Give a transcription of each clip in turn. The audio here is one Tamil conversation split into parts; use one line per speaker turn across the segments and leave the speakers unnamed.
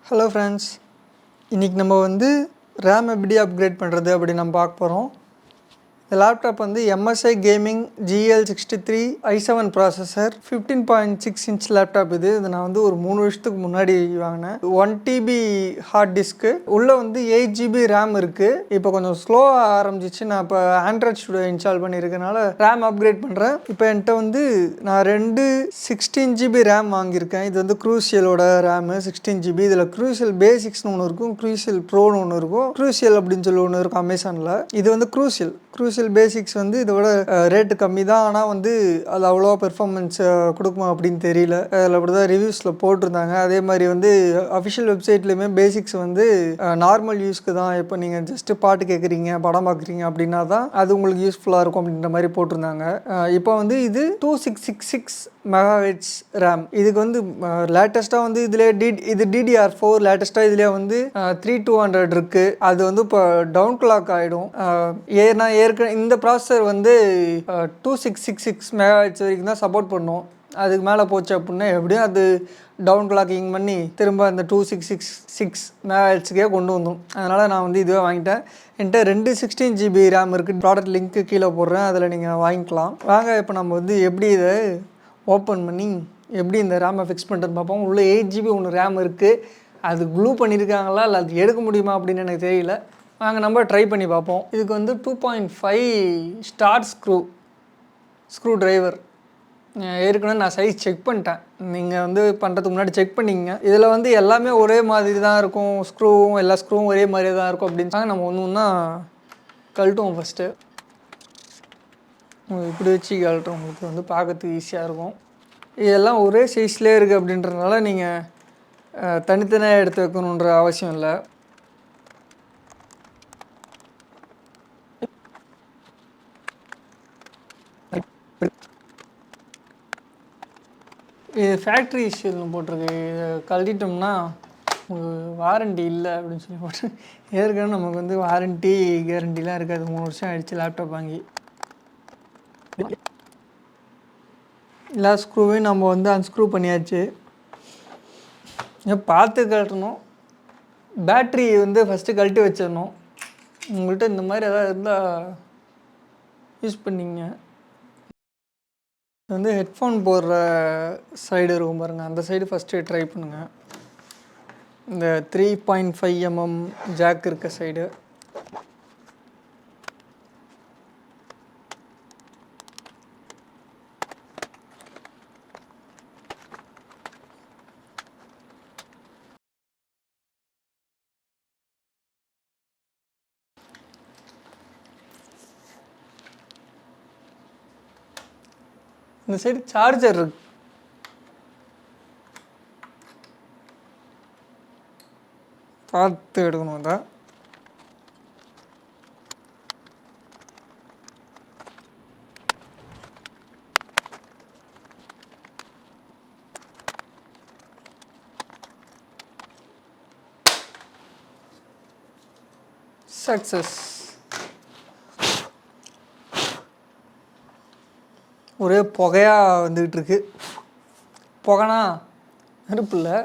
Hello friends, இன்னைக்கு நம்ம RAM எப்படி அப்கிரேட் பண்ணுறது அப்படி நம்ம பார்க்க போகிறோம். இந்த laptop MSI Gaming GL63 i7 processor 15.6 inch laptop. இது நான் ஒரு 3 வருஷத்துக்கு முன்னாடி வாங்கினேன். 1 TB ஹார்ட் டிஸ்க்கு உள்ள 8 GB RAM இருக்குது. இப்போ கொஞ்சம் ஸ்லோவாக ஆரம்பிச்சிச்சு. நான் இப்போ ஆண்ட்ராய்ட் ஸ்டுடியோ இன்ஸ்டால் பண்ணியிருக்கனால RAM அப்கிரேட் பண்ணுறேன். இப்போ என்கிட்ட நான் 16 GB RAM வாங்கியிருக்கேன். இது க்ரூசியலோட RAM 16 GB. இதில் க்ரூசியல் பேசிக்ஸ்னு ஒன்று இருக்கும், க்ரூசியல் ப்ரோன்னு ஒன்று இருக்கும், க்ரூசியல் அப்படின்னு சொல்லி ஒன்று இருக்கும் அமேசானில். இது க்ரூசியல் பேசிக்ஸ் இதோட ரேட்டு கம்மி தான். ஆனால் அது அவ்வளோ பெர்ஃபார்மன்ஸ் கொடுக்குமா அப்படின்னு தெரியல. அதில் அப்படி தான் ரிவ்யூஸில் போட்டிருந்தாங்க. அதே மாதிரி அஃபிஷியல் வெப்சைட்லேயுமே பேசிக்ஸ் நார்மல் யூஸ்க்கு தான். இப்போ நீங்கள் ஜஸ்ட்டு பாட்டு கேட்குறீங்க, படம் பார்க்குறீங்க அப்படின்னா தான் அது உங்களுக்கு யூஸ்ஃபுல்லாக இருக்கும் அப்படின்ற மாதிரி போட்டிருந்தாங்க. இப்போ இது 2666 MHz RAM. இதுக்கு லேட்டஸ்ட்டாக இதில் இது DDR4 லேட்டஸ்ட்டாக இதிலே 3200 இருக்குது. அது இப்போ டவுன் கிளாக் ஆகிடும். ஏன்னா இந்த ப்ராசஸர் 2666 MHz வரைக்கும் தான் சப்போர்ட் பண்ணும். அதுக்கு மேலே போச்சு அப்படின்னா எப்படியும் அது டவுன் கிளாக்கிங் பண்ணி திரும்ப அந்த 2666 MHzக்கே கொண்டு வந்தோம். அதனால் நான் இதுவே வாங்கிட்டேன். என்கிட்ட 16 GB RAM இருக்குது. ப்ராடக்ட் லிங்க்கு கீழே போடுறேன், அதில் நீங்கள் வாங்கிக்கலாம். வாங்க இப்போ நம்ம எப்படி இதை ஓப்பன் பண்ணி எப்படி இந்த ரேமை ஃபிக்ஸ் பண்ணுறதுன்னு பார்ப்போம். உள்ளே 8 GB ஒன்று RAM இருக்குது. அது க்ளூ பண்ணியிருக்காங்களா இல்லை அது எடுக்க முடியுமா அப்படின்னு எனக்கு தெரியல. வாங்க நம்ம ட்ரை பண்ணி பார்ப்போம். இதுக்கு 2.5 ஸ்டார் ஸ்க்ரூ டிரைவர். ஏற்கனவே நான் சைஸ் செக் பண்ணிட்டேன். நீங்கள் பண்ணுறதுக்கு முன்னாடி செக் பண்ணிங்க. இதில் எல்லாமே ஒரே மாதிரி தான் இருக்கும். எல்லா ஸ்க்ரூவும் ஒரே மாதிரி தான் இருக்கும் அப்படின்னு நம்ம ஒன்றா கழட்டுவோம். ஃபஸ்ட்டு இப்படி வச்சு கழட்டுறோம். உங்களுக்கு பார்க்கறதுக்கு ஈஸியாக இருக்கும். இதெல்லாம் ஒரே சைஸ்லேயே இருக்குது அப்படின்றதுனால நீங்கள் தனித்தனியாக எடுத்து வைக்கணுன்ற அவசியம் இல்லை. இது ஃபேக்ட்ரி இஷ்யூன்னு போட்டிருக்கு. இதை கழட்டிட்டோம்னா வாரண்டி இல்லை அப்படின்னு சொல்லி போட்டு. ஏற்கனவே நமக்கு வாரண்டி கேரண்டிலாம் இருக்காது. 3 வருஷம் ஆகிடுச்சு லேப்டாப் வாங்கி. எல்லா ஸ்க்ரூவையும் நம்ம அன்ஸ்க்ரூ பண்ணியாச்சு. பார்த்து கழட்டணும். பேட்ரி ஃபஸ்ட்டு கழட்டி வச்சிடணும். உங்கள்கிட்ட இந்த மாதிரி எதாவது இருந்தால் யூஸ் பண்ணிங்க. ஹெட்ஃபோன் போடுற சைடு இருக்கும் பாருங்கள், அந்த சைடு ஃபஸ்ட்டு ட்ரை பண்ணுங்கள். இந்த 3.5 mm ஜாக் இருக்க சைடு. இந்த சைடு சார்ஜர் இருக்கு. பார்த்து எடுக்கணும். அதை சக்ஸஸ். ஒரே புகையாக வந்துக்கிட்டு இருக்கு. புகைனா நெருப்பு இல்லை.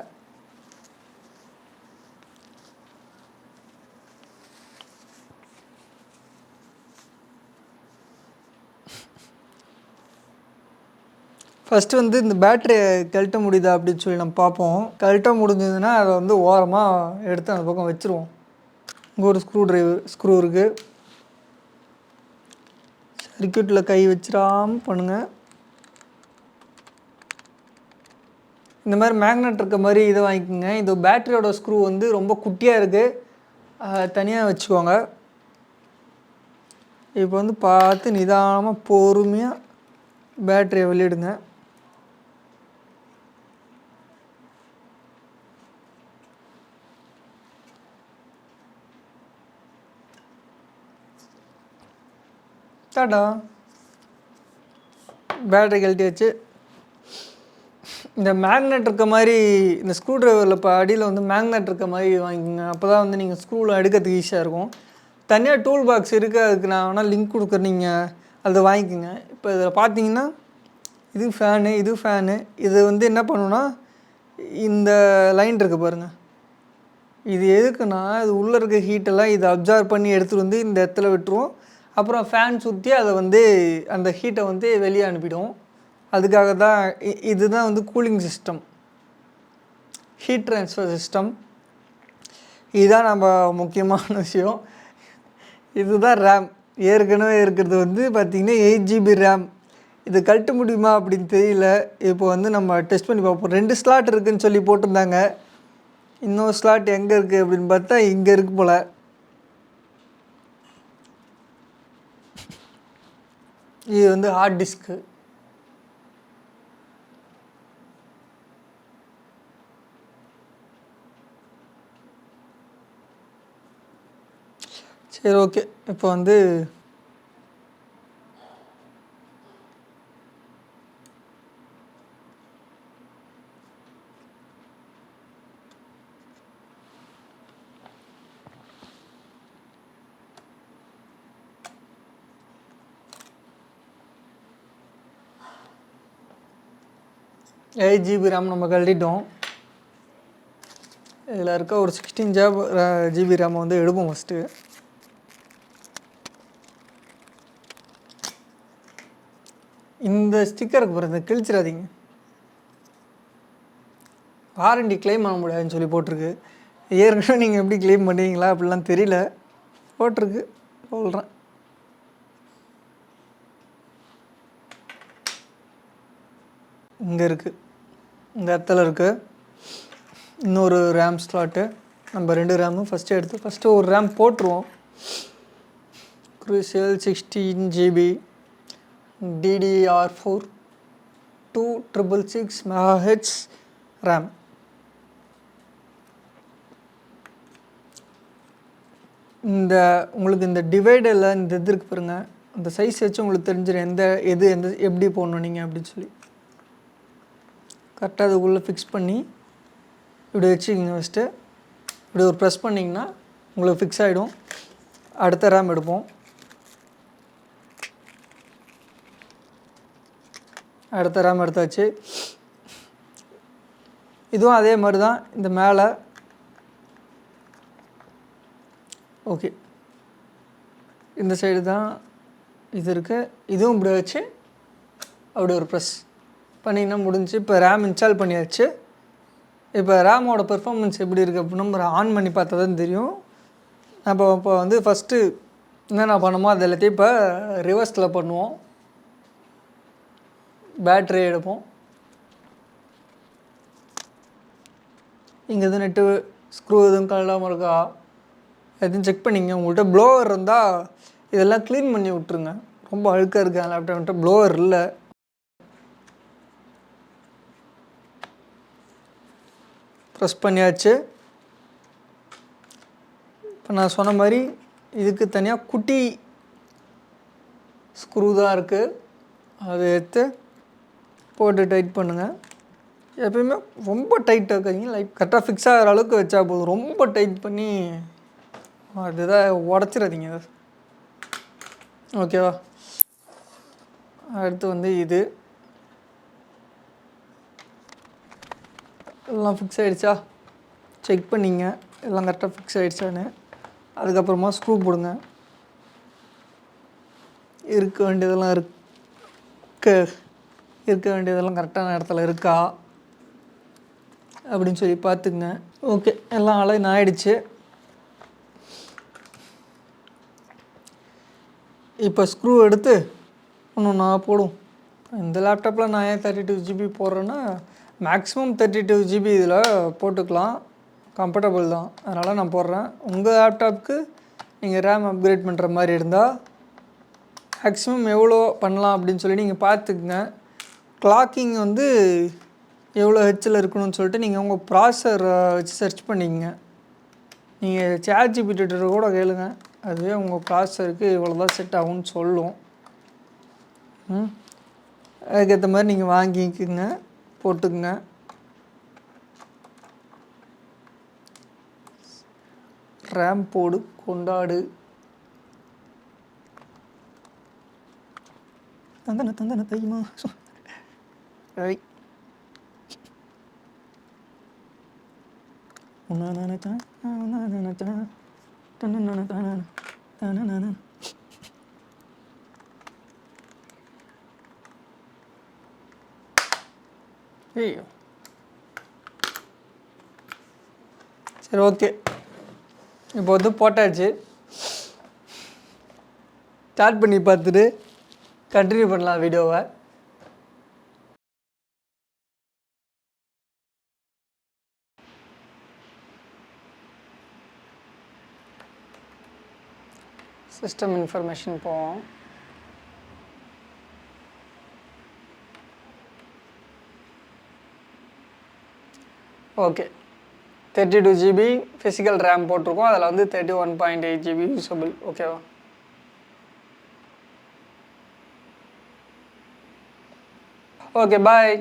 ஃபஸ்ட்டு இந்த பேட்டரியை கழட்ட முடியுதா அப்படின்னு சொல்லி நம்ம பார்ப்போம். கழட்ட முடிஞ்சதுன்னா அதை ஓரமாக எடுத்து அந்த பக்கம் வச்சுருவோம். இங்கே ஒரு ஸ்க்ரூ இருக்குது. சர்க்யூட்டில் கை வச்சிடாமல் பண்ணுங்கள். இந்த மாதிரி மேக்னெட் இருக்க மாதிரி இதை வாங்கிக்கோங்க. இந்த பேட்டரியோட ஸ்க்ரூ ரொம்ப குட்டியாக இருக்குது, தனியாக வச்சுக்கோங்க. இப்போ பார்த்து நிதானமாக பொறுமையாக பேட்டரியை வெளியிடுங்க. டாடா, பேட்டரி கழட்டி வச்சு இந்த மேக்னெட் இருக்க மாதிரி இந்த ஸ்க்ரூ ட்ரைவரில் இப்போ அடியில் மேக்னெட் இருக்க மாதிரி வாங்கிக்கோங்க. அப்போ தான் நீங்கள் ஸ்க்ரூவில் எடுக்கிறதுக்கு ஈஸியாக இருக்கும். தனியாக டூல் பாக்ஸ் இருக்குது, அதுக்கு நான் வேணால் லிங்க் கொடுக்குறேன், நீங்கள் அதை வாங்கிக்கோங்க. இப்போ இதில் பார்த்தீங்கன்னா இது ஃபேனு, இது ஃபேனு. இது என்ன பண்ணுன்னா இந்த லைன் இருக்குது பாருங்கள், இது எதுக்குன்னா இது உள்ளே இருக்க ஹீட்டெல்லாம் இது அப்சார்வ் பண்ணி எடுத்துகிட்டு வந்து இந்த இடத்துல விட்டுரும். அப்புறம் ஃபேன் சுற்றி அதை வந்து அந்த ஹீட்டை வந்து வெளியே அனுப்பிடும். அதுக்காக தான் இதுதான் வந்து cooling system, heat transfer system. இதுதான் நம்ம முக்கியமான விஷயம். இதுதான் ரேம். ஏற்கனவே இருக்கிறது வந்து பார்த்திங்கன்னா 8 GB ரேம். இது கழட்ட முடியுமா அப்படின்னு தெரியல. இப்போ வந்து நம்ம டெஸ்ட் பண்ணி பார்ப்போம். 2 ஸ்லாட் இருக்குதுன்னு சொல்லி போட்டிருந்தாங்க. இன்னொரு ஸ்லாட் எங்கே இருக்குது அப்படின்னு பார்த்தா இங்கே இருக்கு போல். இது வந்து ஹார்ட் டிஸ்க்கு. சரி, ஓகே. இப்போ வந்து எயிட் ஜிபி ரேம் நம்ம கழட்டிட்டோம். இதில் இருக்க ஒரு 16 ஜிபி ரேம் வந்து எடுப்போம் ஃபஸ்ட்டு. இந்த ஸ்டிக்கருக்கு போகிறது கிழிச்சிடாதீங்க. வாரண்டி கிளைம் பண்ண முடியாதுன்னு சொல்லி போட்டிருக்கு. ஏற்கனவே நீங்கள் எப்படி கிளைம் பண்ணுவீங்களா அப்படிலாம் தெரியல, போட்டிருக்கு சொல்கிறேன். இங்கே இருக்குது, இந்த இடத்துல இருக்குது இன்னொரு ரேம் ஸ்லாட்டு. நம்ம 2 ரேமும் ஃபஸ்ட்டு ஒரு ரேம் போட்டுருவோம். Crucial 16 GB DDR4 2666 MHz RAM. இந்த உங்களுக்கு இந்த டிவைடரில் இந்த இது இருக்கு பாருங்க, அந்த சைஸ் வச்சு உங்களுக்கு தெரிஞ்சிடும் எந்த எப்படி போடணும் நீங்கள் அப்படின்னு சொல்லி. கரெக்டாக அதுக்குள்ளே ஃபிக்ஸ் பண்ணி இப்படி வச்சுக்கிங்க. ஃபஸ்ட்டு இப்படி ஒரு ப்ரெஸ் பண்ணிங்கன்னா உங்களுக்கு ஃபிக்ஸ் ஆகிடும். அடுத்த ரேம் எடுப்போம். அடுத்த ரேம் எடுத்தாச்சு. இதுவும் அதே மாதிரி தான். இந்த மேலே ஓகே, இந்த சைடு தான் இது இருக்குது. இதுவும் இப்படி வச்சு அப்படி ஒரு ப்ரெஸ் பண்ணிங்கன்னா முடிஞ்சு. இப்போ ரேம் இன்ஸ்டால் பண்ணியாச்சு. இப்போ ரேமோட பெர்ஃபார்மன்ஸ் எப்படி இருக்குது அப்படின்னு நம்ம ஆன் பண்ணி பார்த்தா தான் தெரியும். நம்ம இப்போ வந்து ஃபஸ்ட்டு என்னென்ன பண்ணுமோ அது எல்லாத்தையும் இப்போ ரிவர்ஸில் பண்ணுவோம். பேட்ரி எடுப்போம். இங்கே எதுவும் நெட்டு ஸ்க்ரூ எதுவும் கழடாமல் இருக்கா எதுவும் செக் பண்ணிங்க. உங்கள்கிட்ட ப்ளோவர் இருந்தால் இதெல்லாம் க்ளீன் பண்ணி விட்ருங்க. ரொம்ப அழுக்காக இருக்குது அந்த லேப்டாப்கிட்ட ப்ளோவர் இல்லை. ப்ரெஸ் பண்ணியாச்சு. இப்போ நான் சொன்ன மாதிரி இதுக்கு தனியாக குட்டி ஸ்க்ரூ தான் இருக்குது. அதை எடுத்து போட்டு டைட் பண்ணுங்கள். எப்பயுமே ரொம்ப டைட் ஆக்காதீங்க, லைக் கரெக்டாக ஃபிக்ஸ் ஆகிற அளவுக்கு வச்சா போதும். ரொம்ப டைட் பண்ணி அதுதான் உடச்சிடாதீங்க. ஓகேவா? அடுத்து வந்து இது எல்லாம் ஃபிக்ஸ் ஆகிடுச்சா செக் பண்ணிங்க. எல்லாம் கரெக்டாக ஃபிக்ஸ் ஆகிடுச்சான்னு. அதுக்கப்புறமா ஸ்க்ரூ போடுங்க. இருக்க வேண்டியதெல்லாம் கரெக்டான இடத்துல இருக்கா அப்படின்னு சொல்லி பார்த்துக்குங்க. ஓகே, எல்லாம் அலைன் ஆகிடுச்சு. இப்போ ஸ்க்ரூ எடுத்து ஒன்று நான் போடும். இந்த லேப்டாப்பில் நான் ஏன் 32 GB போடுறேன்னா மேக்ஸிமம் 32 GB இதில் போட்டுக்கலாம், கம்ஃபர்டபுள் தான், அதனால் நான் போடுறேன். உங்கள் லேப்டாப்புக்கு நீங்கள் ரேம் அப்கிரேட் பண்ணுற மாதிரி இருந்தால் மேக்ஸிமம் எவ்வளோ பண்ணலாம் அப்படின்னு சொல்லி நீங்கள் பார்த்துக்குங்க. கிளாக்கிங் வந்து எவ்வளோ ஹெச்சில் இருக்கணும்னு சொல்லிட்டு நீங்கள் உங்கள் ப்ராசஸர் வச்சு சர்ச் பண்ணிக்கங்க. நீங்கள் ChatGPT கூட கேளுங்க, அதுவே உங்கள் ப்ராசஸருக்கு இவ்வளோ தான் செட் ஆகும்னு சொல்லும். அதுக்கேற்ற மாதிரி நீங்கள் வாங்கிக்குங்க, போட்டுக்குங்க. ரேம் போடு, கொண்டாடு. தந்தன தைமா ஐயோ சரி ஓகே இப்போ வந்து போட்டாச்சு ஸ்டார்ட் பண்ணி பார்த்துட்டு கண்டினியூ பண்ணலாம் வீடியோவை சிஸ்டம் இன்ஃபர்மேஷன் போவோம் ஓகே 32 GB ஃபிசிக்கல் ரேம் போட்டிருக்கோம் அதில் வந்து 31.8 GB யூஸபிள் ஓகேவா ஓகே பாய்